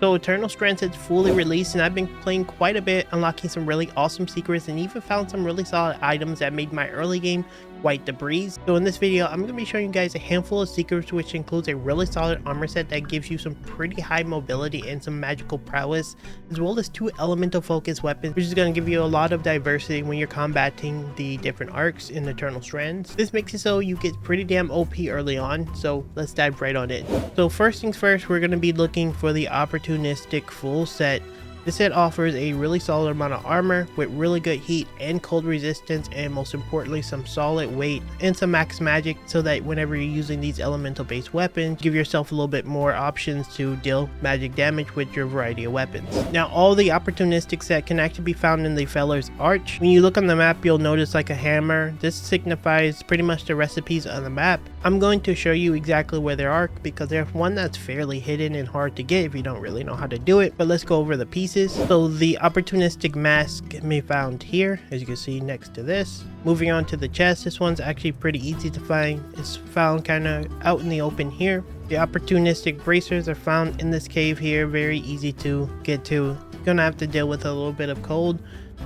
So Eternal Strands is fully released, and I've been playing quite a bit, unlocking some really awesome secrets, and even found some really solid items that made my early game quite the breeze. So in this video, I'm going to be showing you guys a handful of secrets, which includes a really solid armor set that gives you some pretty high mobility and some magical prowess, as well as 2 elemental focus weapons, which is going to give you a lot of diversity when you're combating the different arcs in Eternal Strands. This makes it so you get pretty damn OP early on, so let's dive right on it. So first things first, we're going to be looking for the Opportunistic full set. This set offers a really solid amount of armor with really good heat and cold resistance, and most importantly some solid weight and some max magic, so that whenever you're using these elemental based weapons, give yourself a little bit more options to deal magic damage with your variety of weapons. Now all the Opportunistic set can actually be found in the Feller's Arch. When you look on the map, you'll notice like a hammer. This signifies pretty much the recipes on the map. I'm going to show you exactly where they are, because there's one that's fairly hidden and hard to get if you don't really know how to do it, but let's go over the pieces. So the Opportunistic mask can be found here, as you can see next to this. Moving on to the chest, this one's actually pretty easy to find. It's found kind of out in the open here. The Opportunistic bracers are found in this cave here, very easy to get to. You're gonna have to deal with a little bit of cold,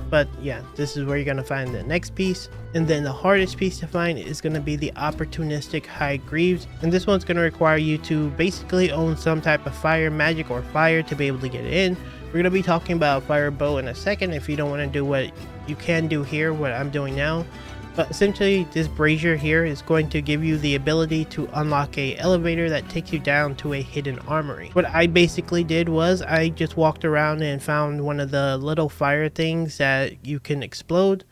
but yeah, this is where you're gonna find the next piece. And then the hardest piece to find is going to be the Opportunistic High Greaves, and this one's going to require you to basically own some type of fire magic or fire to be able to get it in. We're going to be talking about fire bow in a second if you don't want to do what you can do here, what I'm doing now. But essentially this brazier here is going to give you the ability to unlock a elevator that takes you down to a hidden armory. What I basically did was I just walked around and found one of the little fire things that you can explode.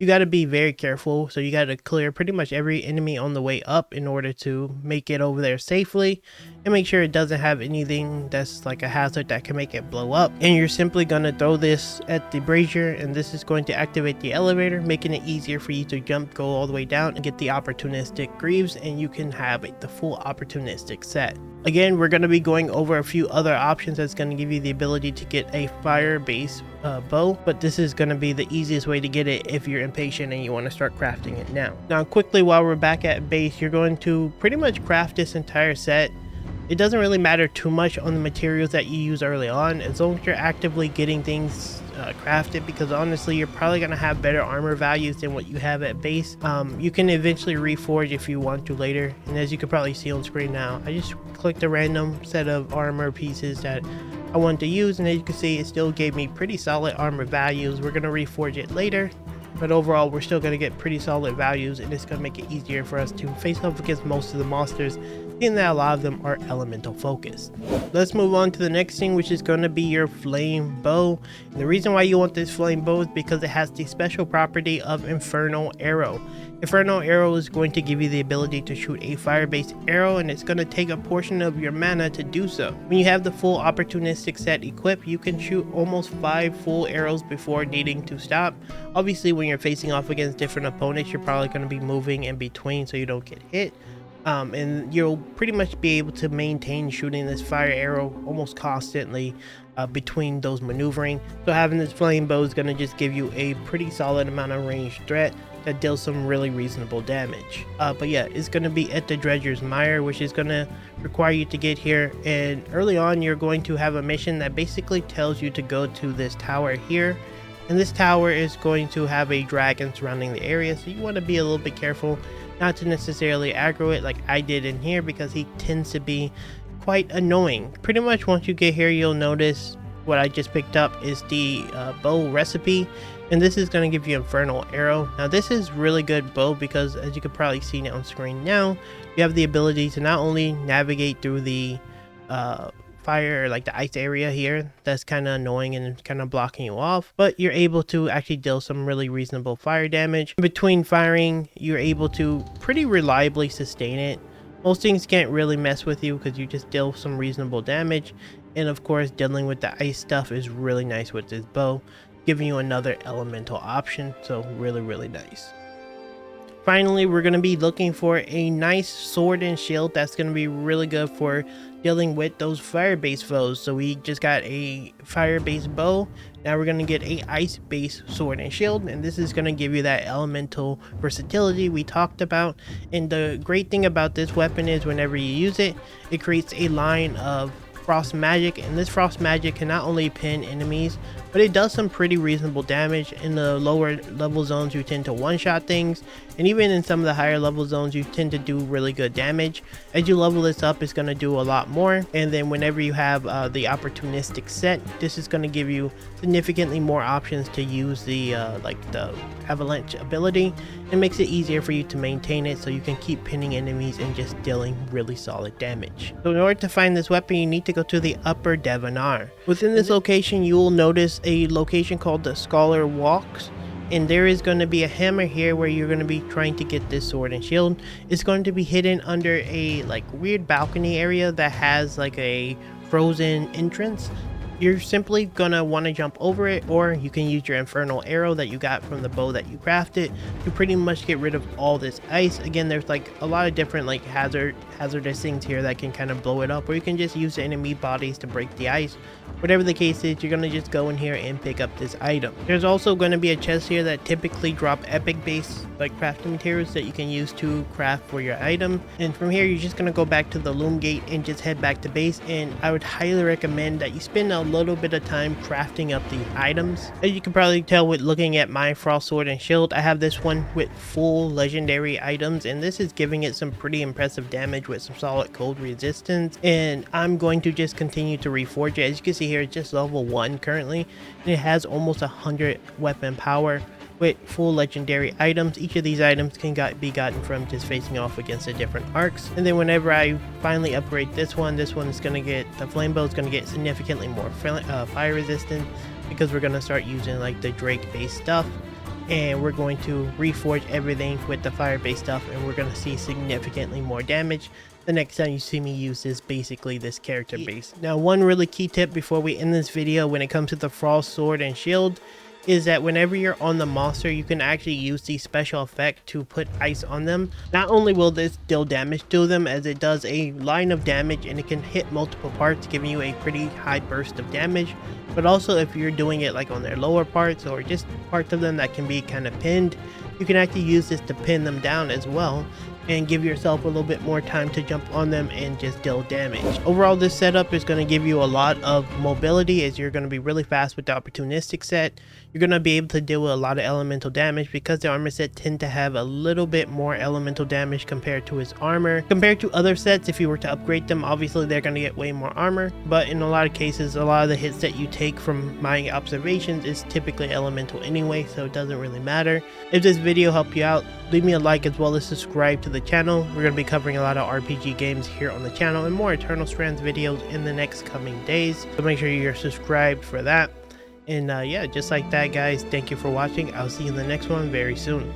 You got to be very careful, so you got to clear pretty much every enemy on the way up in order to make it over there safely, and make sure it doesn't have anything that's like a hazard that can make it blow up. And you're simply going to throw this at the brazier, and this is going to activate the elevator, making it easier for you to jump, go all the way down, and get the Opportunistic Greaves, and you can have the full Opportunistic set. Again, we're going to be going over a few other options that's going to give you the ability to get a fire base bow, but this is going to be the easiest way to get it if you're impatient and you want to start crafting it now. Now quickly, while we're back at base, you're going to pretty much craft this entire set. It doesn't really matter too much on the materials that you use early on, as long as you're actively getting things crafted, because honestly you're probably going to have better armor values than what you have at base. You can eventually reforge if you want to later, and as you can probably see on screen now, I just clicked a random set of armor pieces that I wanted to use, and as you can see it still gave me pretty solid armor values. We're going to reforge it later, but overall we're still going to get pretty solid values, and it's going to make it easier for us to face off against most of the monsters, in that a lot of them are elemental focused. Let's move on to the next thing, which is going to be your flame bow. And the reason why you want this flame bow is because it has the special property of Infernal Arrow. Infernal Arrow is going to give you the ability to shoot a fire-based arrow, and it's going to take a portion of your mana to do so. When you have the full Opportunistic set equipped, you can shoot almost 5 full arrows before needing to stop. Obviously when you're facing off against different opponents, you're probably going to be moving in between so you don't get hit. And you'll pretty much be able to maintain shooting this fire arrow almost constantly between those maneuvering. So having this flame bow is going to just give you a pretty solid amount of ranged threat that deals some really reasonable damage. But yeah, it's going to be at the Dredger's Mire, which is going to require you to get here, and early on you're going to have a mission that basically tells you to go to this tower here. And this tower is going to have a dragon surrounding the area, so you want to be a little bit careful not to necessarily aggro it like I did in here, because he tends to be quite annoying. Pretty much once you get here, you'll notice what I just picked up is the bow recipe, and this is going to give you Infernal Arrow. Now this is really good bow because, as you can probably see on screen now, you have the ability to not only navigate through the fire, like the ice area here that's kind of annoying and kind of blocking you off, but you're able to actually deal some really reasonable fire damage. Between firing, you're able to pretty reliably sustain it. Most things can't really mess with you because you just deal some reasonable damage, and of course dealing with the ice stuff is really nice with this bow, giving you another elemental option, so really nice. Finally, we're going to be looking for a nice sword and shield that's going to be really good for dealing with those fire-based foes. So we just got a fire-based bow. Now we're going to get a ice-based sword and shield, and this is going to give you that elemental versatility we talked about. And the great thing about this weapon is whenever you use it, it creates a line of frost magic, and this frost magic can not only pin enemies, but it does some pretty reasonable damage. In the lower level zones you tend to one-shot things, and even in some of the higher level zones you tend to do really good damage. As you level this up, it's going to do a lot more, and then whenever you have the opportunistic set, this is going to give you significantly more options to use the like the avalanche ability. It makes it easier for you to maintain it, so you can keep pinning enemies and just dealing really solid damage. So in order to find this weapon, you need to go to the Upper Devonar. Within this location, you will notice a location called the Scholar Walks, and there is going to be a hammer here where you're going to be trying to get this sword and shield. It's going to be hidden under a like weird balcony area that has like a frozen entrance. You're simply gonna want to jump over it, or you can use your infernal arrow that you got from the bow that you crafted to pretty much get rid of all this ice. Again, there's like a lot of different like hazardous things here that can kind of blow it up, or you can just use the enemy bodies to break the ice. Whatever the case is, you're gonna just go in here and pick up this item. There's also going to be a chest here that typically drop epic base like crafting materials that you can use to craft for your item, and from here you're just gonna go back to the loom gate and just head back to base. And I would highly recommend that you spend a little bit of time crafting up the items. As you can probably tell with looking at my frost sword and shield, I have this one with full legendary items, and this is giving it some pretty impressive damage with some solid cold resistance, and I'm going to just continue to reforge it. As you can see here, it's just level 1 currently, and it has almost 100 weapon power with full legendary items. Each of these items can be gotten from just facing off against the different arcs. And then whenever I finally upgrade this one is going to get, the flame bow is going to get significantly more fire resistant, because we're going to start using like the Drake based stuff, and we're going to reforge everything with the fire based stuff, and we're going to see significantly more damage the next time you see me use this character base. Now, one really key tip before we end this video when it comes to the frost sword and shield is that whenever you're on the monster, you can actually use the special effect to put ice on them. Not only will this deal damage to them, as it does a line of damage and it can hit multiple parts, giving you a pretty high burst of damage, but also if you're doing it like on their lower parts or just parts of them that can be kind of pinned, you can actually use this to pin them down as well, and give yourself a little bit more time to jump on them and just deal damage. Overall, this setup is going to give you a lot of mobility, as you're going to be really fast with the opportunistic set. You're going to be able to deal with a lot of elemental damage, because the armor set tend to have a little bit more elemental damage compared to his armor. Compared to other sets, if you were to upgrade them, obviously they're going to get way more armor, but in a lot of cases, a lot of the hits that you take from my observations is typically elemental anyway, so it doesn't really matter. If this video helped you out, leave me a like as well as subscribe to the channel. We're going to be covering a lot of RPG games here on the channel and more Eternal Strands videos in the next coming days, so make sure you're subscribed for that. And yeah, just like that, guys, thank you for watching. I'll see you in the next one very soon.